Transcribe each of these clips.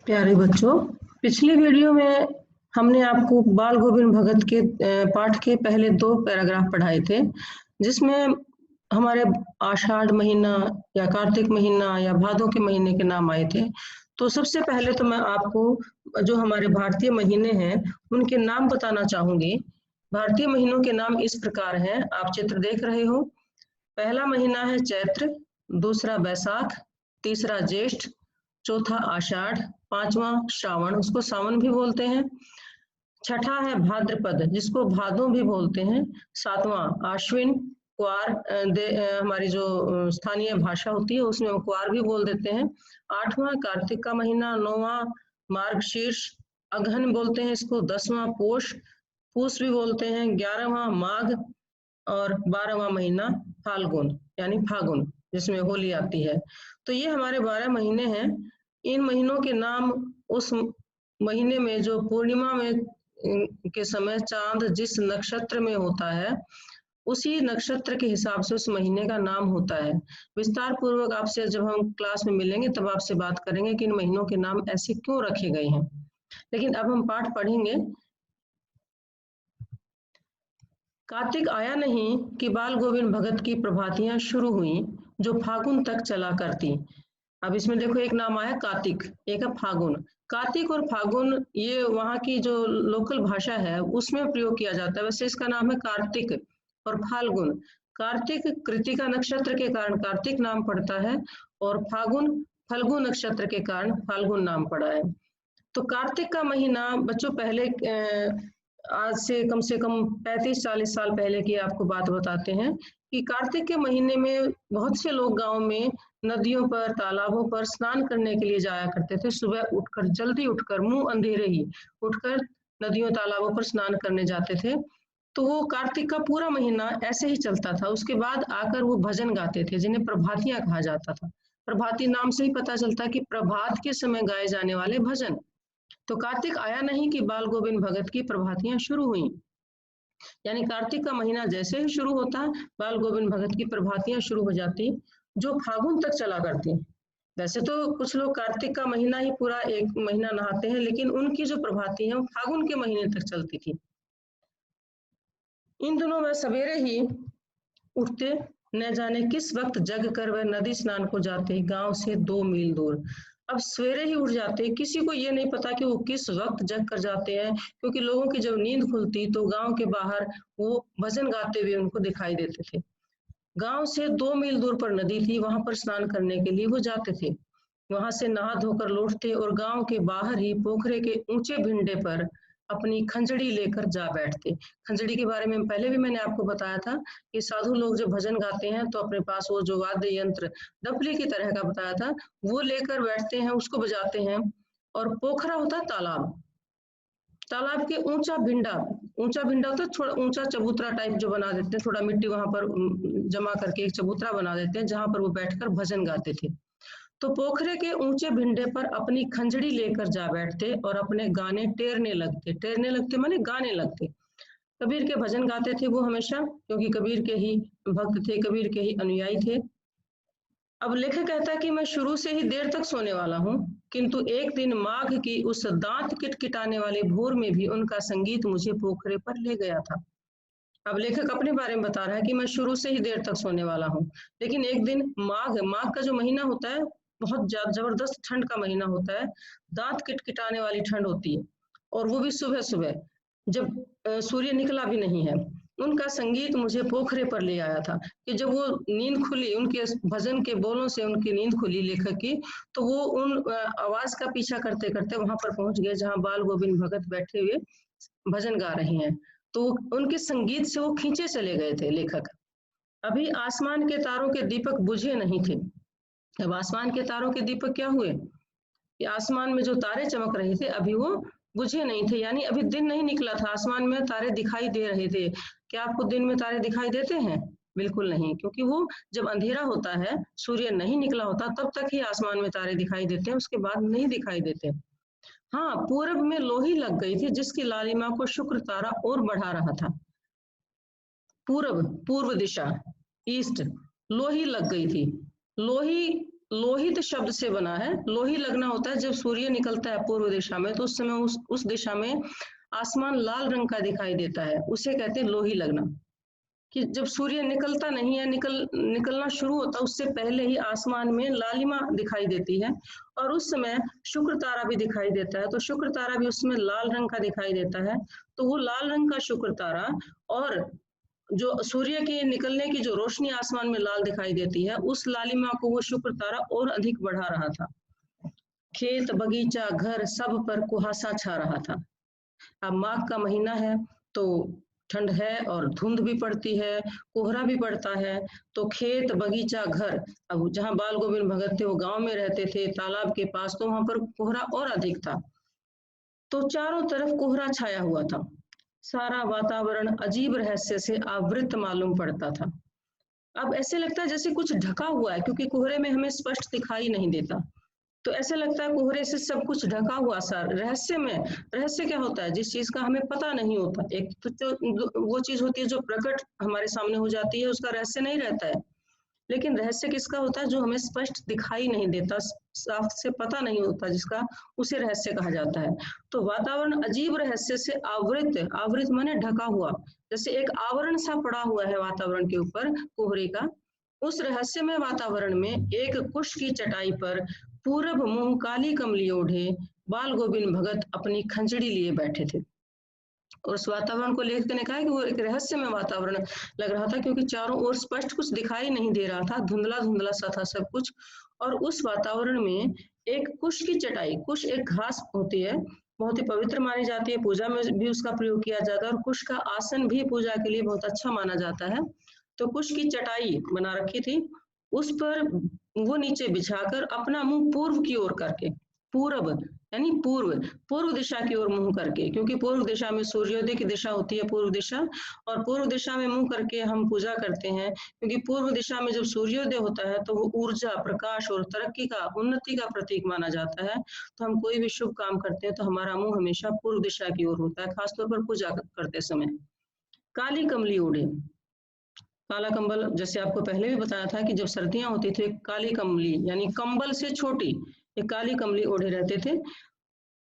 प्यारे बच्चों, पिछली वीडियो में हमने आपको बाल गोविंद भगत के पाठ के पहले 2 पैराग्राफ पढ़ाए थे, जिसमें हमारे आषाढ़ महीना या कार्तिक महीना या भादों के महीने के नाम आए थे। तो सबसे पहले तो मैं आपको जो हमारे भारतीय महीने हैं उनके नाम बताना चाहूंगी। भारतीय महीनों के नाम इस प्रकार हैं, आप चित्र देख रहे हो। पहला महीना है चैत्र, दूसरा बैसाख, तीसरा ज्येष्ठ, चौथा आषाढ़, पांचवा श्रावण, उसको सावन भी बोलते हैं। छठा है भाद्रपद, जिसको भादो भी बोलते हैं। सातवां आश्विन, क्वार हमारी जो स्थानीय भाषा होती है उसमें हम क्वार भी बोल देते हैं। आठवां कार्तिक का महीना, नौवां मार्गशीर्ष, अगहन बोलते हैं इसको। 10वां पोष, पूस भी बोलते हैं। 11वां माघ और 12वां महीना फाल्गुन यानी फागुन, जिसमें होली आती है। तो ये हमारे 12 महीने हैं। इन महीनों के नाम उस महीने में जो पूर्णिमा में के समय चांद जिस नक्षत्र में होता है उसी नक्षत्र के हिसाब से उस महीने का नाम होता है। विस्तार पूर्वक आपसे जब हम क्लास में मिलेंगे तब आपसे बात करेंगे कि इन महीनों के नाम ऐसे क्यों रखे गए हैं। लेकिन अब हम पाठ पढ़ेंगे। कार्तिक आया नहीं कि बाल गोविंद भगत की प्रभातियां शुरू हुई, जो फागुन तक चला करती। अब इसमें देखो, एक नाम आया कार्तिक, एक है फागुन। कार्तिक और फागुन ये वहाँ की जो लोकल भाषा है उसमें प्रयोग किया जाता है। वैसे इसका नाम है कार्तिक और फाल्गुन। कार्तिक कृतिका नक्षत्र के कारण कार्तिक नाम पड़ता है और फागुन फल्गु नक्षत्र के कारण फाल्गुन नाम पड़ा है। तो कार्तिक का महीना बच्चों पहले आज से कम 35-40 साल पहले की आपको बात बताते हैं कि कार्तिक के महीने में बहुत से लोग गांव में नदियों पर, तालाबों पर स्नान करने के लिए जाया करते थे। सुबह उठकर, जल्दी उठकर, मुंह अंधेरे ही उठकर नदियों तालाबों पर स्नान करने जाते थे। तो वो कार्तिक का पूरा महीना ऐसे ही चलता था। उसके बाद आकर वो भजन गाते थे, जिन्हें प्रभातियां कहा जाता था। प्रभाती नाम से ही पता चलता है कि प्रभात के समय गाए जाने वाले भजन। तो कार्तिक आया नहीं कि बाल गोविंद भगत की प्रभातियां शुरू हुई, यानी कार्तिक का महीना जैसे ही शुरू होता, बाल गोविंद भगत की प्रभातियां शुरू हो जाती, जो फागुन तक चला करती। वैसे तो कुछ लोग कार्तिक का महीना ही पूरा एक महीना नहाते हैं, लेकिन उनकी जो प्रभाती है वो फागुन के महीने तक चलती थी। इन दिनों में सवेरे ही उठते, न जाने किस वक्त जग कर वह नदी स्नान को जाते, गांव से 2 मील दूर। अब सवेरे ही उठ जाते, किसी को ये नहीं पता कि वो किस वक्त जग कर जाते हैं, क्योंकि लोगों की जब नींद खुलती तो गांव के बाहर वो भजन गाते हुए उनको दिखाई देते थे। गांव से 2 मील दूर पर नदी थी, वहां पर स्नान करने के लिए वो जाते थे। वहां से नहा धोकर लौटते और गांव के बाहर ही पोखरे के ऊंचे भिंडे पर अपनी खंजड़ी लेकर जा बैठते। खंजड़ी के बारे में पहले भी मैंने आपको बताया था कि साधु लोग जब भजन गाते हैं तो अपने पास वो जो वाद्य यंत्र डफली की तरह का बताया था वो लेकर बैठते हैं, उसको बजाते हैं। और पोखरा होता है तालाब, तालाब के ऊंचा भिंडा होता है, थोड़ा ऊंचा चबूतरा टाइप जो बना देते हैं, थोड़ा मिट्टी वहां पर जमा करके एक चबूतरा बना देते हैं जहां पर वो बैठकर भजन गाते थे। तो पोखरे के ऊंचे भिंडे पर अपनी खंजड़ी लेकर जा बैठते और अपने गाने टेरने लगते माने गाने लगते। कबीर के भजन गाते थे वो हमेशा, क्योंकि कबीर के ही भक्त थे, कबीर के ही अनुयायी थे। अब लेखक कहता है कि मैं शुरू से ही देर तक सोने वाला हूँ, किंतु एक दिन माघ की उस दांत किटकिटाने वाली भोर में भी उनका संगीत मुझे पोखरे पर ले गया था। अब लेखक अपने बारे में बता रहा है कि मैं शुरू से ही देर तक सोने वाला हूँ, लेकिन एक दिन माघ का जो महीना होता है बहुत जबरदस्त ठंड का महीना होता है, दांत किटकिटाने वाली ठंड होती है, और वो भी सुबह सुबह जब सूर्य निकला भी नहीं है। उनका संगीत मुझे पोखरे पर ले आया था कि जब वो नींद खुली, उनके भजन के बोलों से उनकी नींद खुली लेखक की, तो वो उन आवाज का पीछा करते करते वहां पर पहुंच गए जहां बाल गोविंद भगत बैठे हुए भजन गा रहे हैं। तो उनके संगीत से वो खींचे चले गए थे लेखक। अभी आसमान के तारों के दीपक बुझे नहीं थे। अब आसमान के तारों के दीपक क्या हुए कि आसमान में जो तारे चमक रहे थे अभी वो बुझे नहीं थे, यानी अभी दिन नहीं निकला था, आसमान में तारे दिखाई दे रहे थे। क्या आपको दिन में तारे दिखाई देते हैं? बिल्कुल नहीं, क्योंकि वो जब अंधेरा होता है, सूर्य नहीं निकला होता, तब तक ही आसमान में तारे दिखाई देते हैं, उसके बाद नहीं दिखाई देते। हाँ, पूरब में लोही लग गई थी जिसकी लालिमा को शुक्र तारा और बढ़ा रहा था। पूर्व दिशा, ईस्ट, लोही लग गई थी। लोही लोहित शब्द से बना है। लोही लगना होता है जब सूर्य निकलता है पूर्व दिशा में, तो उस समय उस दिशा में आसमान लाल रंग का दिखाई देता है, उसे कहते हैं लोही लगना। कि जब सूर्य निकलता नहीं है, निकलना शुरू होता, उससे पहले ही आसमान में लालिमा दिखाई देती है, और उस समय शुक्र तारा भी दिखाई देता है, तो शुक्र तारा भी उसमें लाल रंग का दिखाई देता है। तो वो लाल रंग का शुक्र तारा और जो सूर्य के निकलने की जो रोशनी आसमान में लाल दिखाई देती है, उस लालिमा को वो शुक्र तारा और अधिक बढ़ा रहा था। खेत, बगीचा, घर सब पर कुहासा छा रहा था। अब माघ का महीना है, तो ठंड है और धुंध भी पड़ती है, कोहरा भी पड़ता है। तो खेत, बगीचा, घर, अब जहाँ बाल गोविंद भगत थे वो गांव में रहते थे, तालाब के पास, तो वहां पर कोहरा और अधिक था। तो चारों तरफ कोहरा छाया हुआ था। सारा वातावरण अजीब रहस्य से आवृत मालूम पड़ता था। अब ऐसे लगता है जैसे कुछ ढका हुआ है, क्योंकि कोहरे में हमें स्पष्ट दिखाई नहीं देता। तो ऐसे लगता है कोहरे से सब कुछ ढका हुआ सा। रहस्य में, रहस्य क्या होता है? जिस चीज का हमें पता नहीं होता। एक तो वो चीज होती है जो प्रकट हमारे सामने हो जाती है, उसका रहस्य नहीं रहता है। लेकिन रहस्य किसका होता है? जो हमें स्पष्ट दिखाई नहीं देता, साफ से पता नहीं होता, जिसका, उसे रहस्य कहा जाता है। तो वातावरण अजीब रहस्य से आवृत, आवृत माने ढका हुआ, जैसे एक आवरण सा पड़ा हुआ है वातावरण के ऊपर कोहरे का। उस रहस्यमय वातावरण में एक कुश की चटाई पर पूरब मुंह काली कमली ओढ़े बाल गोविंद भगत अपनी खंजड़ी लिए बैठे थे। और उस वातावरण को लेखक ने कहा कि वो एक रहस्यमय वातावरण लग रहा था, क्योंकि चारों ओर स्पष्ट कुछ दिखाई नहीं दे रहा था, धुंधला धुंधला सा था सब कुछ। और उस वातावरण में एक कुश की चटाई, कुश एक घास होती है, बहुत ही पवित्र मानी जाती है, पूजा में भी उसका प्रयोग किया जाता है, और कुश का आसन भी पूजा के लिए बहुत अच्छा माना जाता है। तो कुश की चटाई बना रखी थी, उस पर वो नीचे बिछाकर अपना मुंह पूर्व की ओर करके, पूरब यानी पूर्व, पूर्व दिशा की ओर मुंह करके, क्योंकि पूर्व दिशा में सूर्योदय की दिशा होती है पूर्व दिशा, और पूर्व दिशा में मुंह करके हम पूजा करते हैं, क्योंकि पूर्व दिशा में जब सूर्योदय होता है तो वो ऊर्जा, प्रकाश और तरक्की का, उन्नति का प्रतीक माना जाता है। तो हम कोई भी शुभ काम करते हैं तो हमारा मुंह हमेशा पूर्व दिशा की ओर होता है, खासतौर पर पूजा करते समय। काली कमली ओढ़े, काला कंबल, जैसे आपको पहले भी बताया था कि जब सर्दियां होती थी, काली कमली यानी कंबल से छोटी एक काली कमली ओढ़े रहते थे।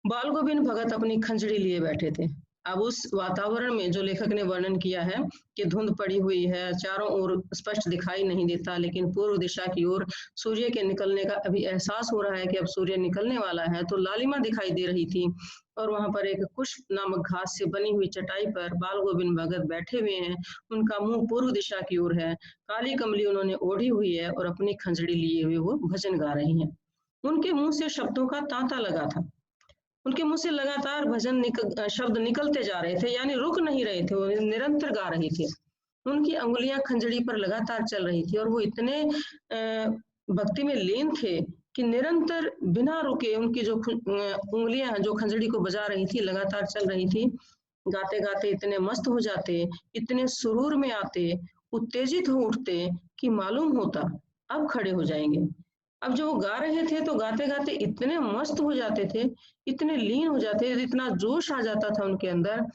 बाल गोविंद भगत अपनी खंजड़ी लिए बैठे थे। अब उस वातावरण में जो लेखक ने वर्णन किया है कि धुंध पड़ी हुई है, चारों ओर स्पष्ट दिखाई नहीं देता, लेकिन पूर्व दिशा की ओर सूर्य के निकलने का अभी एहसास हो रहा है कि अब सूर्य निकलने वाला है, तो लालिमा दिखाई दे रही थी। और वहां पर एक कुश नामक घास से बनी हुई चटाई पर बाल गोविंद भगत बैठे हुए हैं, उनका मुंह पूर्व दिशा की ओर है, काली कमली उन्होंने ओढ़ी हुई है और अपनी खंजड़ी लिए हुए वो भजन गा रही हैं। उनके मुंह से शब्दों का तांता लगा था, उनके मुंह से लगातार शब्द निकलते जा रहे थे, यानी रुक नहीं रहे थे, वो निरंतर गा रही थी। उनकी अंगुलियां खंजड़ी पर लगातार चल रही थी, और वो इतने भक्ति में लीन थे कि निरंतर बिना रुके उनकी जो उंगलियां जो खंजड़ी को बजा रही थी, लगातार चल रही थी। गाते गाते इतने मस्त हो जाते, इतने सुरूर में आते, उत्तेजित हो उठते कि मालूम होता अब खड़े हो जाएंगे। अब जो वो गा रहे थे तो गाते गाते इतने मस्त हो जाते थे, इतने लीन हो जाते, इतना जोश आ जाता था उनके अंदर,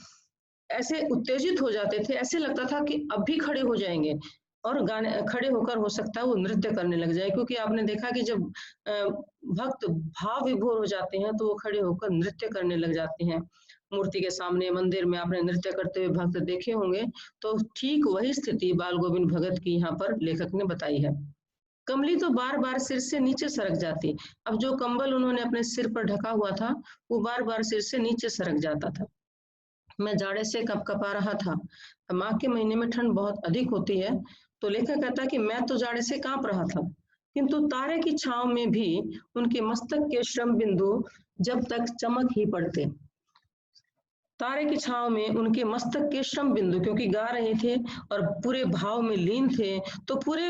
ऐसे उत्तेजित हो जाते थे, ऐसे लगता था कि अब भी खड़े हो जाएंगे और गाने खड़े होकर हो सकता है वो नृत्य करने लग जाए। क्योंकि आपने देखा कि जब भक्त भाव विभोर हो जाते हैं तो वो खड़े होकर नृत्य करने लग जाते हैं। मूर्ति के सामने मंदिर में आपने नृत्य करते हुए भक्त देखे होंगे, तो ठीक वही स्थिति बाल गोविंद भगत की यहाँ पर लेखक ने बताई है। कमली तो बार बार सिर से नीचे सरक जाती। अब जो कंबल उन्होंने अपने सिर पर ढका हुआ था वो बार बार सिर से नीचे सरक जाता था। मैं जाड़े से कपकपा रहा था। माघ के महीने में ठंड बहुत अधिक होती है, तो लेखक कहता कि मैं तो जाड़े से कांप रहा था, किंतु तारे की छांव में भी उनके मस्तक के श्रम बिंदु जब तक चमक ही पड़ते। तारे की छांव में उनके मस्तक के श्रम बिंदु, क्योंकि गा रहे थे और पूरे भाव में लीन थे, तो पूरे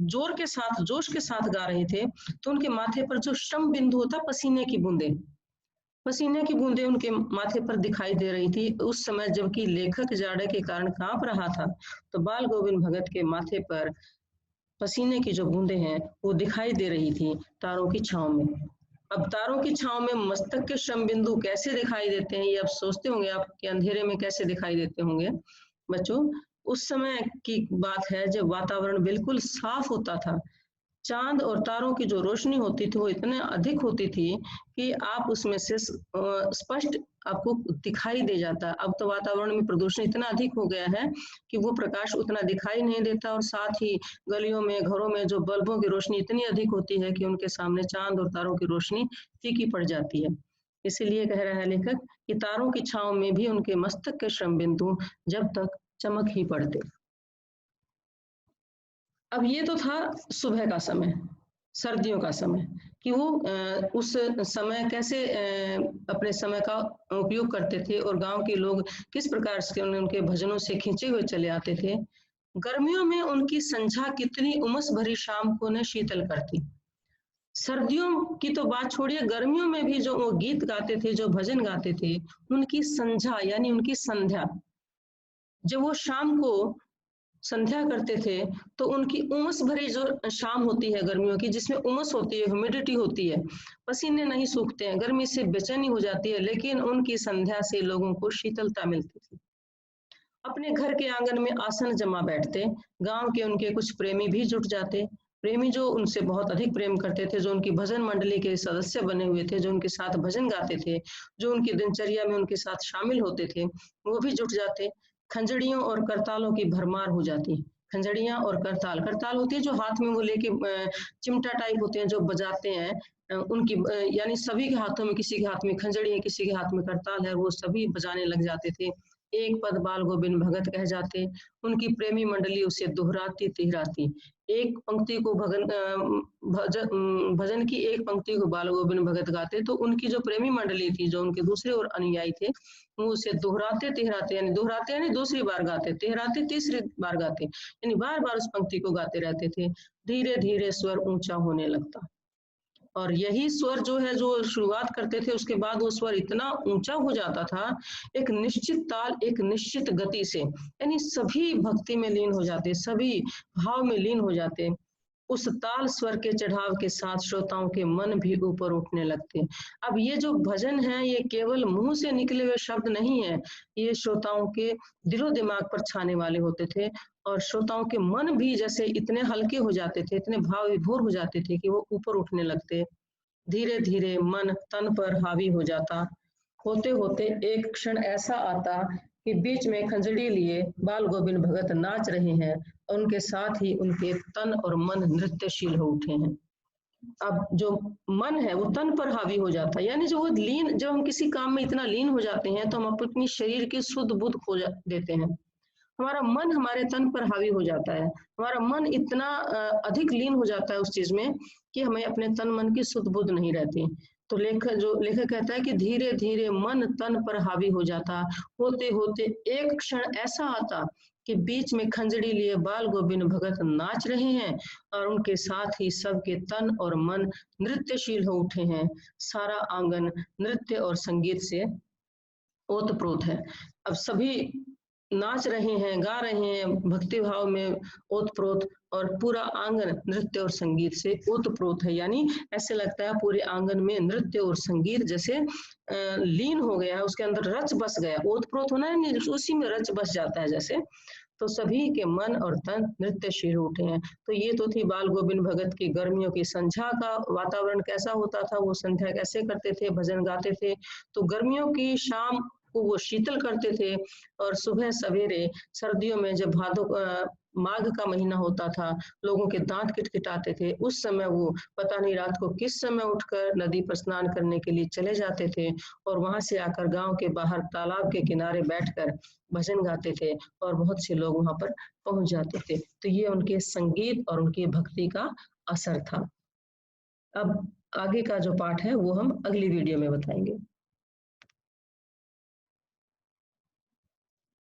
जोर के साथ, जोश के साथ गा रहे थे, तो उनके माथे पर जो श्रम बिंदु होता, पसीने की बूंदे, पसीने की बूंदे उनके माथे पर दिखाई दे रही थी उस समय, जबकि लेखक जाड़े के कारण कांप रहा था। तो बाल गोविंद भगत के माथे पर पसीने की जो बूंदे हैं वो दिखाई दे रही थी तारों की छांव में। अब तारों की छांव में मस्तक के श्रम बिंदु कैसे दिखाई देते हैं, ये आप सोचते होंगे आप कि अंधेरे में कैसे दिखाई देते होंगे बच्चों। उस समय की बात है जब वातावरण बिल्कुल साफ होता था, चांद और तारों की जो रोशनी होती थी वो इतने अधिक होती थी कि आप उसमें से स्पष्ट आपको दिखाई दे जाता। अब तो वातावरण में प्रदूषण इतना अधिक हो गया है कि वो प्रकाश उतना दिखाई नहीं देता, और साथ ही गलियों में, घरों में जो बल्बों की रोशनी इतनी अधिक होती है कि उनके सामने चांद और तारों की रोशनी फीकी पड़ जाती है। इसीलिए कह रहा है लेखक कि तारों की छांव में भी उनके मस्तक के श्रम बिंदु जब तक चमक ही पड़ते। अब ये तो था सुबह का समय, सर्दियों का समय, कि वो उस समय कैसे अपने समय का उपयोग करते थे और गांव के लोग किस प्रकार से उनके भजनों से खींचे हुए चले आते थे। गर्मियों में उनकी संध्या कितनी उमस भरी शाम को न शीतल करती। सर्दियों की तो बात छोड़िए, गर्मियों में भी जो वो गीत गाते थे, जो भजन गाते थे, उनकी संध्या यानी उनकी संध्या, जब वो शाम को संध्या करते थे तो उनकी उमस भरी जो शाम होती है गर्मियों की, जिसमें उमस होती है, ह्यूमिडिटी होती है, पसीने नहीं सूखते हैं, गर्मी से बेचैनी हो जाती है, लेकिन उनकी संध्या से लोगों को शीतलता मिलती थी। अपने घर के आंगन में आसन जमा बैठते, गांव के उनके कुछ प्रेमी भी जुट जाते, प्रेमी जो उनसे बहुत अधिक प्रेम करते थे, जो उनकी भजन मंडली के सदस्य बने हुए थे, जो उनके साथ भजन गाते थे, जो उनकी दिनचर्या में उनके साथ शामिल होते थे, वो भी जुट जाते। खंजड़ियों और करतालों की भरमार हो जाती। खंजड़ियां और करताल, करताल होती है जो हाथ में वो लेके चिमटा टाइप होते हैं जो बजाते हैं, उनकी यानी सभी के हाथों में, किसी के हाथ में खंजड़ी है, किसी के हाथ में करताल है, वो सभी बजाने लग जाते थे। एक पद बाल गोविंद भगत कह जाते, उनकी प्रेमी मंडली उसे दोहराती तिहराती। एक पंक्ति को भजन की एक पंक्ति को बाल गोविंद भगत गाते, तो उनकी जो प्रेमी मंडली थी, जो उनके दूसरे और अनुयायी थे, वो उसे दोहराते तिहराते, यानी दोहराते यानी दूसरी बार गाते, तिहराते तीसरी बार गाते, यानी बार बार उस पंक्ति को गाते रहते थे। धीरे धीरे स्वर ऊंचा होने लगता, और यही स्वर जो है, जो शुरुआत करते थे, उसके बाद वो स्वर इतना ऊंचा हो जाता था, एक निश्चित ताल, एक निश्चित गति से, यानी सभी भक्ति में लीन हो जाते, सभी भाव में लीन हो जाते। उस ताल स्वर के चढ़ाव के साथ श्रोताओं के मन भी ऊपर उठने लगते। अब ये जो भजन है, ये केवल मुंह से निकले हुए शब्द नहीं है, ये श्रोताओं के दिलो दिमाग पर छाने वाले होते थे, और श्रोताओं के मन भी जैसे इतने हल्के हो जाते थे, इतने भाव विभोर हो जाते थे कि वो ऊपर उठने लगते। धीरे धीरे मन तन पर हावी हो जाता, होते होते एक क्षण ऐसा आता कि बीच में खंजड़ी लिए बाल गोविंद भगत नाच रहे हैं, और उनके साथ ही उनके तन और मन नृत्यशील हो उठे हैं। अब जो मन है वो तन पर हावी हो जाता है, यानी जो वो लीन, जब हम किसी काम में इतना लीन हो जाते हैं तो हम अपनी शरीर की शुद्ध बुद्ध खो देते हैं। हमारा मन हमारे तन पर हावी हो जाता है, हमारा मन इतना अधिक लीन हो जाता है उस चीज में कि हमें अपने तन मन की शुद्ध बुद्ध नहीं रहती। तो लेखक कहता है कि धीरे धीरे मन तन पर हावी हो जाता, होते होते एक क्षण ऐसा आता कि बीच में खंजड़ी लिए बाल गोविंद भगत नाच रहे हैं, और उनके साथ ही सबके तन और मन नृत्यशील हो उठे हैं। सारा आंगन नृत्य और संगीत से ओतप्रोत है। अब सभी नाच रहे हैं, गा रहे हैं, भक्ति भाव में ओतप्रोत, और पूरा आंगन नृत्य और संगीत से ओतप्रोत है, यानी ऐसे लगता है पूरे आंगन में नृत्य और संगीत जैसे लीन हो गया है, उसके अंदर रच बस गया। ओतप्रोत होना है, उसी में रच बस जाता है जैसे। तो सभी के मन और तन नृत्यशील उठे हैं। तो ये तो थी बाल गोविंद भगत की गर्मियों की संध्या का वातावरण कैसा होता था, वो संध्या कैसे करते थे, भजन गाते थे। तो गर्मियों की शाम को वो शीतल करते थे, और सुबह सवेरे सर्दियों में जब माघ का महीना होता था, लोगों के दांत किटकिटाते थे, उस समय वो पता नहीं रात को किस समय उठकर नदी पर स्नान करने के लिए चले जाते थे, और वहां से आकर गांव के बाहर तालाब के किनारे बैठकर भजन गाते थे, और बहुत से लोग वहां पर पहुंच जाते थे। तो ये उनके संगीत और उनकी भक्ति का असर था। अब आगे का जो पाठ है वो हम अगली वीडियो में बताएंगे।